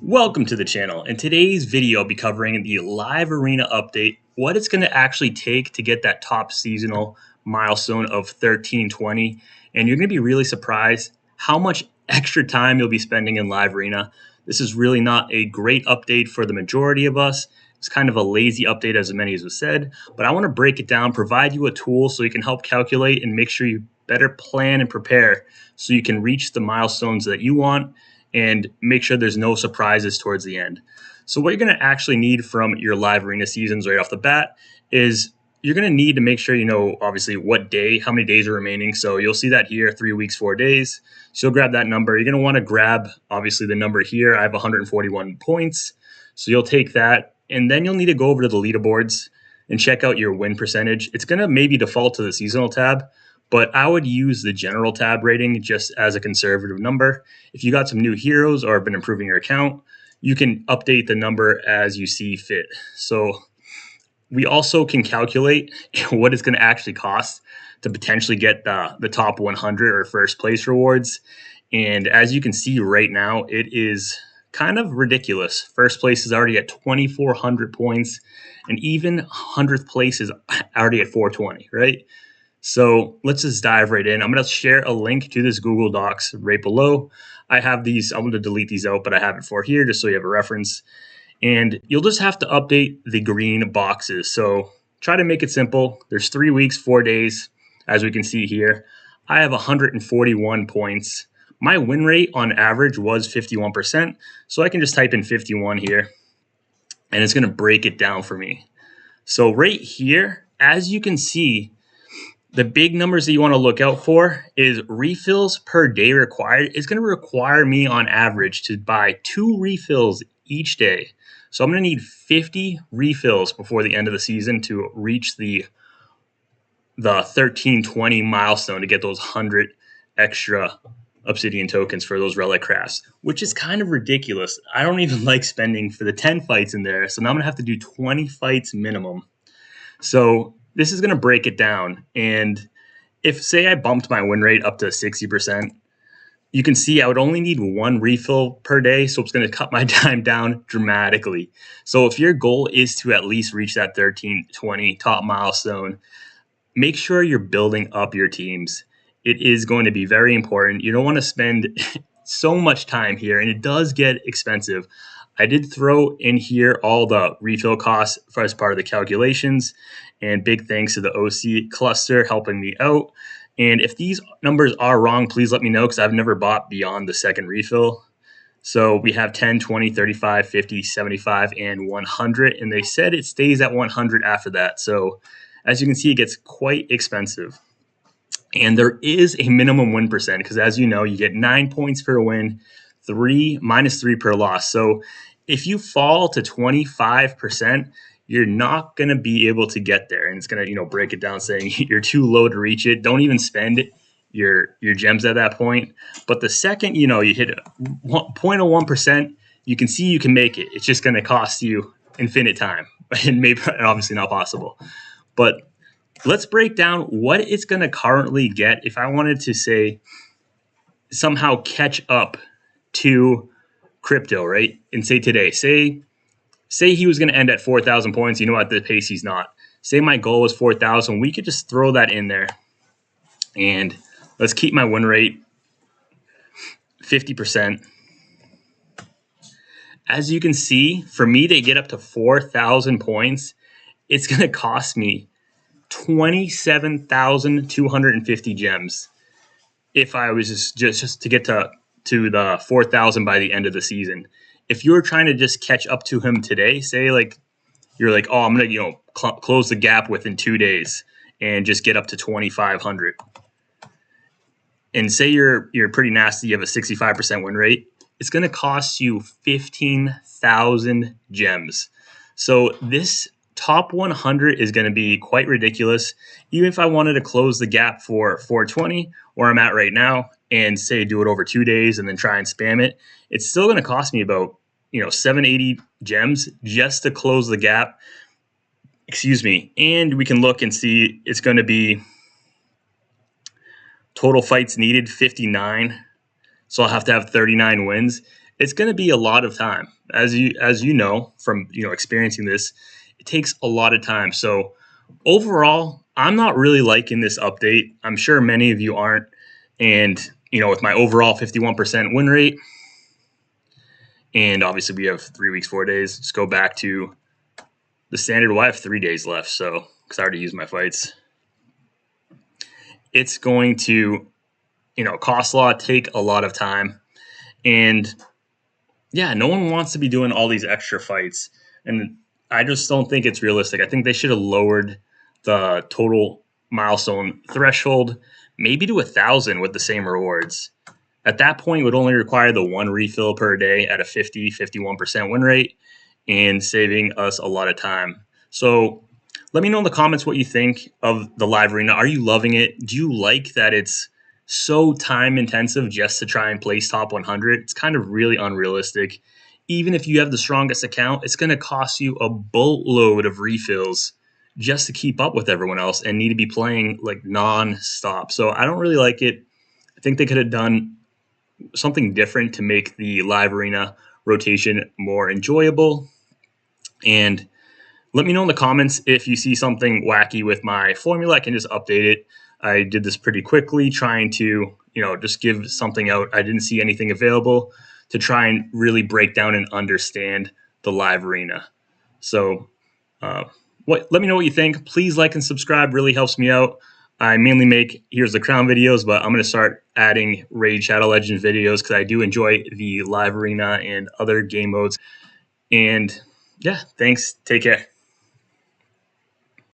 Welcome to the channel. In today's video, I'll be covering the live arena update, what it's going to actually take to get that top seasonal milestone of 1320. And you're going to be really surprised how much extra time you'll be spending in live arena. This is really not a great update for the majority of us. It's kind of a lazy update, as many as have said, but I want to break it down, provide you a tool so you can help calculate and make sure you better plan and prepare so you can reach the milestones that you want and make sure there's no surprises towards the end. So what you're going to actually need from your live arena seasons right off the bat is you're going to need to make sure you know, obviously, what day, how many days are remaining. So you'll see that here, 3 weeks, 4 days. So you'll grab that number. You're going to want to grab, obviously, the number here. I have 141 points. So you'll take that, and then you'll need to go over to the leaderboards and check out your win percentage. It's going to maybe default to the seasonal tab, but I would use the general tab rating just as a conservative number. If you got some new heroes or have been improving your account, you can update the number as you see fit. So we also can calculate what it's going to actually cost to potentially get the top 100 or first place rewards. And as you can see right now, it is kind of ridiculous. First place is already at 2,400 points, and even 100th place is already at 420, right? So let's just dive right in. I'm going to share a link to this Google Docs right below. I have these, I'm going to delete these out, but I have it for here just so you have a reference. And you'll just have to update the green boxes. So try to make it simple. There's 3 weeks, 4 days, as we can see here. I have 141 points. My win rate on average was 51%. So I can just type in 51 here, and it's going to break it down for me. So right here, as you can see, the big numbers that you want to look out for is refills per day required. It's going to require me on average to buy 2 refills each day. So I'm going to need 50 refills before the end of the season to reach the 1320 milestone to get those 100 extra obsidian tokens for those relic crafts, which is kind of ridiculous. I don't even like spending for the 10 fights in there. So now I'm going to have to do 20 fights minimum. So this is going to break it down. And if, say, I bumped my win rate up to 60%, you can see I would only need 1 refill per day. So it's going to cut my time down dramatically. So if your goal is to at least reach that 1320 top milestone, make sure you're building up your teams. It is going to be very important. You don't want to spend so much time here, and it does get expensive. I did throw in here all the refill costs as part of the calculations, and big thanks to the OC cluster helping me out. And if these numbers are wrong, please let me know, because I've never bought beyond the second refill. So we have 10, 20, 35, 50, 75, and 100, and they said it stays at 100 after that. So as you can see, it gets quite expensive. And there is a minimum win percent, because as you know, you get 9 points per win, -3 per loss. So if you fall to 25%, you're not going to be able to get there. And it's going to, break it down saying you're too low to reach it. Don't even spend your gems at that point. But the second, you hit 0.01%, you can see you can make it. It's just going to cost you infinite time, and maybe obviously not possible. But let's break down what it's going to currently get if I wanted to, say, somehow catch up to crypto, right? And say today, say he was going to end at 4,000 points. You know, at the pace he's not. Say my goal was 4,000. We could just throw that in there, and let's keep my win rate 50%. As you can see, for me to get up to 4,000 points, it's going to cost me 27,250 gems if I was just to get to the 4,000 by the end of the season. If you were trying to just catch up to him today, say you're like, oh, I'm gonna close the gap within 2 days and just get up to 2,500, and say you're pretty nasty, you have a 65% win rate, it's gonna cost you 15,000 gems. So this top 100 is going to be quite ridiculous. Even if I wanted to close the gap for 420, where I'm at right now, and say do it over 2 days and then try and spam it, it's still going to cost me about 780 gems just to close the gap. Excuse me. And we can look and see it's going to be total fights needed 59. So I'll have to have 39 wins. it's going to be a lot of time. As you know from experiencing this, it takes a lot of time. So overall, I'm not really liking this update. I'm sure many of you aren't. And with my overall 51% win rate, and obviously we have 3 weeks, 4 days. Just go back to the standard. Well, I have 3 days left, so because I already used my fights, it's going to cost a lot, take a lot of time, and yeah, no one wants to be doing all these extra fights, and I just don't think it's realistic. I think they should have lowered the total milestone threshold maybe to 1,000 with the same rewards. At that point, it would only require the one refill per day at a 51% win rate and saving us a lot of time. So let me know in the comments what you think of the live arena. Are you loving it? Do you like that it's so time intensive just to try and place top 100? It's kind of really unrealistic. Even if you have the strongest account, it's going to cost you a boatload of refills just to keep up with everyone else and need to be playing like non-stop. So I don't really like it. I think they could have done something different to make the live arena rotation more enjoyable. And let me know in the comments if you see something wacky with my formula. I can just update it. I did this pretty quickly, trying to, just give something out. I didn't see anything available to try and really break down and understand the live arena. So, let me know what you think. Please like and subscribe. Really helps me out. I mainly make Here's the Crown videos, but I'm going to start adding Raid Shadow Legends videos because I do enjoy the live arena and other game modes. And yeah, thanks. Take care.